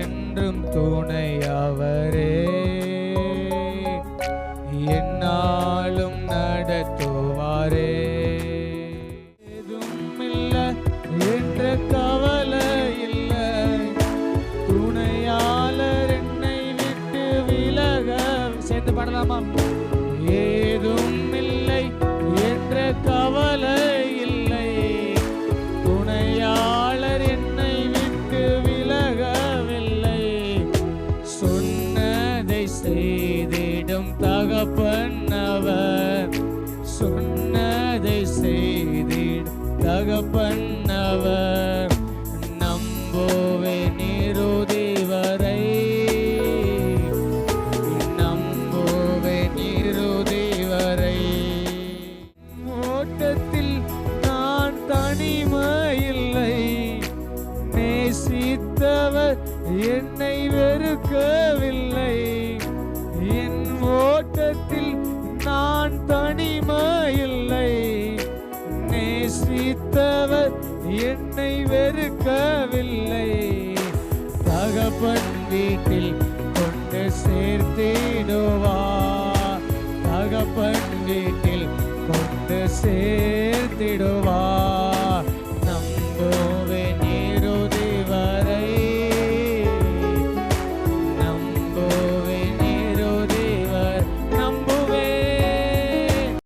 என்றும் துணை அவரே, என்னாலும் நடத்துவாரே. ஏதும் இல்லை என்ற கவலை இல்லை, துணையாளர் என்னை விட்டு விலக. சேர்ந்து பாடலாமா? ஏதும் இல்லை என்ற கவலை இல்லை, துணையாளர் என்னை விட்டு விலகவில்லை. சொன்னதை செய்திடும் தகப்பன் அவர், சொன்னதை செய்திடும் தகப்பன் அவர். நம்புவேன் இறுதி வரை, நம்புவேன் இறுதி வரை. ஓட்டத்தில் நான் தனிமையில்லை, நேசித்தவர் என்னை வெறுக்கவில்லை. என் ஓட்டத்தில் நான் தனிமையில்லை, நேசித்தவர் என்னை வெறுக்கவில்லை. தகப்பன் வீட்டில் கொண்டு சேர்த்திடுவார், தகப்பன் வீட்டில் கொண்டு சேர்த்திடுவார்.